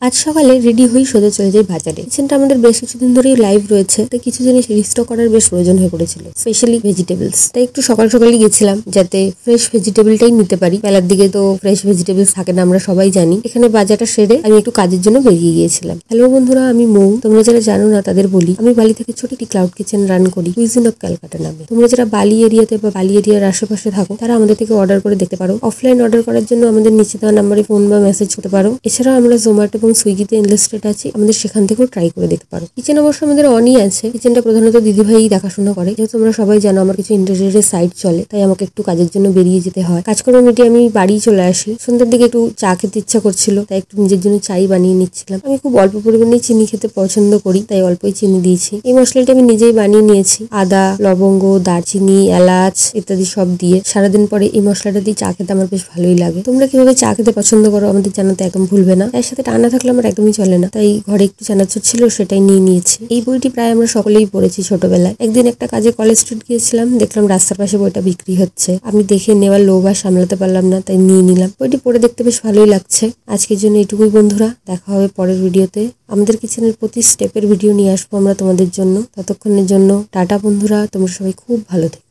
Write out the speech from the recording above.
আজ সকালে রেডি হয়ে সোজা চলে যাই বাজারে। কিচেনটা আমাদের বেশ কিছুদিন ধরেই লাইভ রয়েছে, তাই কিছু জিনিস রিস্টক করার বেশ প্রয়োজন হয়ে পড়েছিল, স্পেশালি ভেজিটেবলস। তাই একটু সকাল সকালই গেছিলাম যাতে ফ্রেশ ভেজিটেবলটাই নিতে পারি। বেলার দিকে তো ফ্রেশ ভেজিটেবলস থাকে না, আমরা সবাই জানি। এখানে বাজারটা সেরে আমি একটু কাজের জন্য বেরিয়ে গিয়েছিলাম। হ্যালো বন্ধুরা, আমি মৌ। তোমরা যারা জানো না তাদের বলি, আমি বালি থেকে ছোট একটি ক্লাউড কিচেন রান করি, কুইজিন অফ ক্যালকাটা নামে। তোমরা যারা বালি এরিয়াতে বা বালি এরিয়ার আশেপাশে থাকো তারা আমাদের থেকে অর্ডার করে দেখতে পারো। অফলাইন অর্ডার করার জন্য আমাদের নিচে দেওয়া নাম্বারে ফোন বা মেসেজ করতে পারো। এছাড়াও আমরা জোম্যাটো এবং সুইগিতে ইনলিস্টেড আছি, আমাদের সেখান থেকেও ট্রাই করে দেখতে পারো। কিচেন অবশ্য আমাদের অনই আছে। কিচেনটা প্রধানত দিদিভাই দেখাশোনা করে, যেহেতু তোমরা সবাই জানো আমার কিছু ইন্টেরিয়রের সাইট চলে, তাই আমাকে একটু কাজের জন্য বেরিয়ে যেতে হয়। কাজকর্ম মিটিয়ে আমি বাড়ি চলে আসি। সন্ধ্যার দিকে একটু চা খেতে ইচ্ছা করছিল, তাই একটু নিজের জন্য চাই বানিয়ে নিচ্ছিলাম। আমি খুব অল্প পরিমাণে চিনি খেতে পছন্দ করি, তাই অল্পই চিনি দিয়েছি। এই মশলাটা আমি নিজেই বানিয়ে নিয়েছি, আদা, লবঙ্গ, দারচিনি, এলাচ ইত্যাদি সব দিয়ে। সারাদিন পরে এই মশলাটা দিয়ে চা খেতে আমার বেশ ভালোই লাগে। তোমরা কিভাবে চা খেতে পছন্দ করো আমাদের জানাতে একদম ভুলবে না। এর সাথে টানা থাকলে আমার একদমই চলে না, তাই ঘরে একটু চানাচুর ছিল, সেটাই নিয়ে নিয়েছি। এই বইটি প্রায় আমরা সকলেই পড়েছি ছোটবেলায়। একদিন একটা কাজে কলেজ স্ট্রিট গিয়েছিলাম, দেখলাম রাস্তার পাশে বইটা বিক্রি হচ্ছে। আমি দেখে নেওয়ার লোভ আর সামলাতে পারলাম না, তাই নিয়ে নিলাম। বইটি পড়ে দেখতে বেশ ভালোই লাগছে। আজকের জন্য এটুকুই বন্ধুরা, দেখা হবে পরের ভিডিওতে। আমাদের কিচেনের প্রতি স্টেপের ভিডিও নিয়ে আসবো আমরা তোমাদের জন্য। ততক্ষণের জন্য টাটা বন্ধুরা, তোমরা সবাই খুব ভালো থেকো।